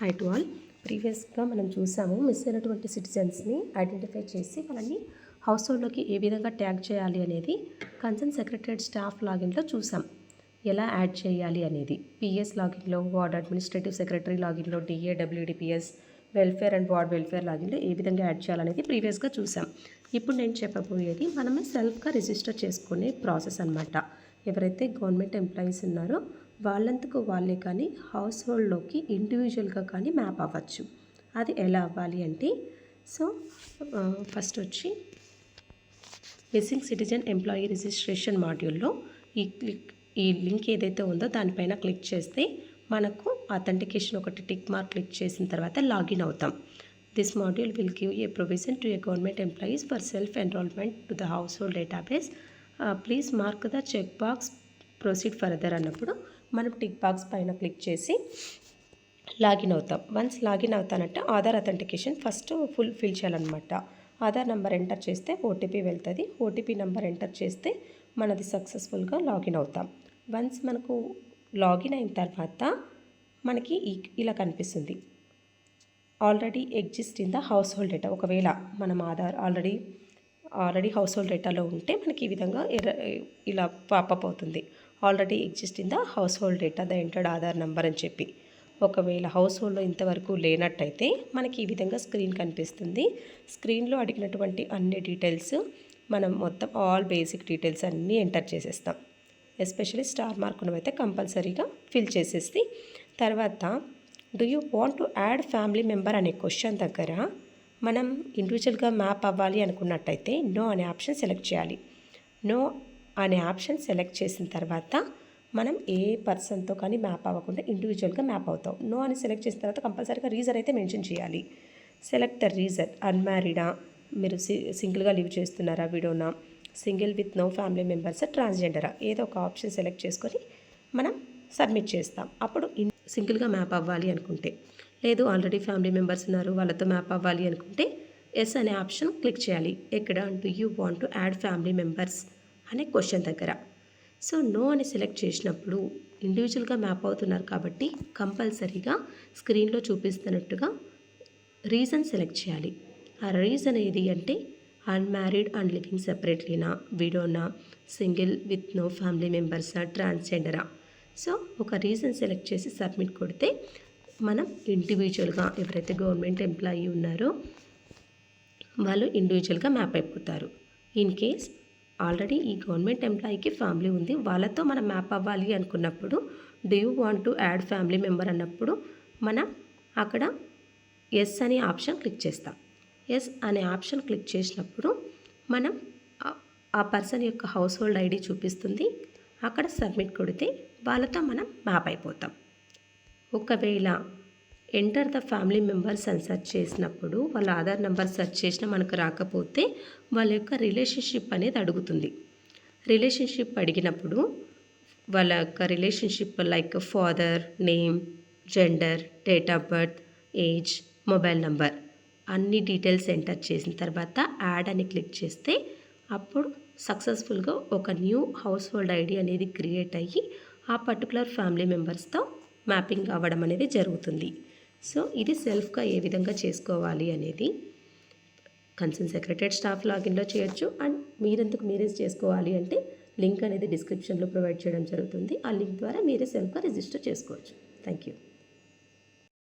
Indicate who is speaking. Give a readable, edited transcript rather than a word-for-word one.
Speaker 1: High to all. ప్రీవియస్గా మనం చూసాము మిస్ అయినటువంటి సిటిజన్స్ని ఐడెంటిఫై చేసి వాళ్ళని హౌస్ హోల్డ్లోకి ఏ విధంగా ట్యాగ్ చేయాలి అనేది కన్సర్న్ సెక్రటరియట్ స్టాఫ్ లాగిన్లో చూసాం. ఎలా యాడ్ చేయాలి అనేది పిఎస్ లాగిన్లో, వార్డ్ అడ్మినిస్ట్రేటివ్ సెక్రటరీ లాగిన్లో, DAWDPS, welfare and ward welfare లాగిన్లో ఏ విధంగా యాడ్ చేయాలనేది ప్రీవియస్గా చూసాం. ఇప్పుడు నేను చెప్పబోయేది మనమే సెల్ఫ్గా రిజిస్టర్ చేసుకునే ప్రాసెస్ అనమాట. ఎవరైతే గవర్నమెంట్ ఎంప్లాయీస్ ఉన్నారో వాళ్ళంతకు వాళ్ళే కానీ హౌస్ హోల్డ్లోకి ఇండివిజువల్గా కానీ మ్యాప్ అవ్వచ్చు. అది ఎలా అవ్వాలి అంటే ఫస్ట్ వచ్చి మిస్సింగ్ సిటిజన్ ఎంప్లాయీ రిజిస్ట్రేషన్ మాడ్యూల్లో ఈ లింక్ ఏదైతే ఉందో దానిపైన క్లిక్ చేస్తే మనకు అథెంటికేషన్ ఒకటి టిక్ మార్క్ క్లిక్ చేసిన తర్వాత లాగిన్ అవుతాం. This module will give a provision to a government employees for self enrolment to the household database. Please mark the check box proceed further అన్నప్పుడు మనం tick box పైన click చేసి login అవుతాం. Once login అవుతానంటే Aadhaar authentication first fill చేయాలన్నమాట. Aadhaar number enter చేస్తే OTP వెళ్తుంది. OTP number enter చేస్తే మనది సక్సెస్ఫుల్గా లాగిన్ అవుతాం. వన్స్ మనకు లాగిన్ అయిన తర్వాత మనకి ఇలా కనిపిస్తుంది, already exist in the house hold data. ఒకవేళ మనం ఆధార్ ఆల్రెడీ హౌస్ హోల్డ్ డేటాలో ఉంటే మనకి ఈ విధంగా ఇలా పాపప్ అవుతుంది, already exist in the house hold data the entered Aadhaar number అని చెప్పి. ఒకవేళ హౌస్ హోల్డ్లో ఇంతవరకు లేనట్టయితే మనకి ఈ విధంగా స్క్రీన్ కనిపిస్తుంది. స్క్రీన్లో అడిగినటువంటి అన్ని డీటెయిల్స్ మనం మొత్తం ఆల్ బేసిక్ డీటెయిల్స్ అన్నీ ఎంటర్ చేసేస్తాం. ఎస్పెషల్లీ స్టార్ మార్క్ ఉన్నవైతే కంపల్సరీగా ఫిల్ చేసేసి తర్వాత do you want to add family member అనే క్వశ్చన్ దగ్గర మనం ఇండివిజువల్గా మ్యాప్ అవ్వాలి అనుకున్నట్టయితే నో అనే ఆప్షన్ సెలెక్ట్ చేయాలి. నో అనే ఆప్షన్ సెలెక్ట్ చేసిన తర్వాత మనం ఏ పర్సన్తో కానీ మ్యాప్ అవ్వకుండా ఇండివిజువల్గా మ్యాప్ అవుతాం. నో అని సెలెక్ట్ చేసిన తర్వాత కంపల్సరీగా రీజన్ అయితే మెన్షన్ చేయాలి. Select the reason. అన్మ్యారీడా, మీరు సింగిల్గా లివ్ చేస్తున్నారా, విడోనా, single with no family members, ట్రాన్స్జెండరా, ఏదో ఒక ఆప్షన్ సెలెక్ట్ చేసుకొని మనం సబ్మిట్ చేస్తాం. అప్పుడు సింగిల్గా మ్యాప్ అవ్వాలి అనుకుంటే, లేదు ఆల్రెడీ ఫ్యామిలీ మెంబర్స్ ఉన్నారు వాళ్ళతో మ్యాప్ అవ్వాలి అనుకుంటే ఎస్ అనే ఆప్షన్ క్లిక్ చేయాలి. ఎక్కడ do you want to add family members అనే క్వశ్చన్ దగ్గర. సో నో అని సెలెక్ట్ చేసినప్పుడు ఇండివిజువల్గా మ్యాప్ అవుతున్నారు కాబట్టి కంపల్సరీగా స్క్రీన్లో చూపిస్తున్నట్టుగా రీజన్ సెలెక్ట్ చేయాలి. ఆ రీజన్ ఏది అంటే అన్మ్యారీడ్ అండ్ లివింగ్ సెపరేట్లీనా, విడోనా, సింగిల్ విత్ నో ఫ్యామిలీ మెంబర్సా, ట్రాన్స్జెండరా. సో ఒక రీజన్ సెలెక్ట్ చేసి సబ్మిట్ కొడితే మనం ఇండివిజువల్గా ఎవరైతే గవర్నమెంట్ ఎంప్లాయీ ఉన్నారో వాళ్ళు ఇండివిజువల్గా మ్యాప్ అయిపోతారు. ఇన్ కేస్ ఆల్రెడీ ఈ గవర్నమెంట్ ఎంప్లాయీకి ఫ్యామిలీ ఉంది, వాళ్ళతో మనం మ్యాప్ అవ్వాలి అనుకున్నప్పుడు do you want to add family member అన్నప్పుడు మనం అక్కడ ఎస్ అనే ఆప్షన్ క్లిక్ చేస్తాం. ఎస్ అనే ఆప్షన్ క్లిక్ చేసినప్పుడు మనం ఆ పర్సన్ యొక్క హౌస్ హోల్డ్ ఐడి చూపిస్తుంది. అక్కడ సబ్మిట్ కొడితే వాళ్ళతో మనం మ్యాప్ అయిపోతాం. ఒకవేళ ఎంటర్ ద ఫ్యామిలీ మెంబర్స్ అని సెర్చ్ చేసినప్పుడు వాళ్ళ ఆధార్ నెంబర్ సెర్చ్ చేసినా మనకు రాకపోతే వాళ్ళ యొక్క రిలేషన్షిప్ అనేది అడుగుతుంది. రిలేషన్షిప్ అడిగినప్పుడు వాళ్ళ యొక్క relationship like father name, gender, date of birth, age, mobile number అన్ని డీటెయిల్స్ ఎంటర్ చేసిన తర్వాత యాడ్ అని క్లిక్ చేస్తే అప్పుడు సక్సెస్ఫుల్గా ఒక న్యూ హౌస్ హోల్డ్ ఐడి అనేది క్రియేట్ అయ్యి ఆ పర్టికులర్ ఫ్యామిలీ మెంబర్స్తో మ్యాపింగ్ అవ్వడం అనేది జరుగుతుంది. సో ఇది సెల్ఫ్గా ఏ విధంగా చేసుకోవాలి అనేది కన్సర్న్ సెక్రటరియట్ స్టాఫ్ లాగిన్లో చేయొచ్చు. అండ్ మీరెందుకు మీరే చేసుకోవాలి అంటే లింక్ అనేది డిస్క్రిప్షన్లో ప్రొవైడ్ చేయడం జరుగుతుంది. ఆ లింక్ ద్వారా మీరే సెల్ఫ్గా రిజిస్టర్ చేసుకోవచ్చు. Thank you.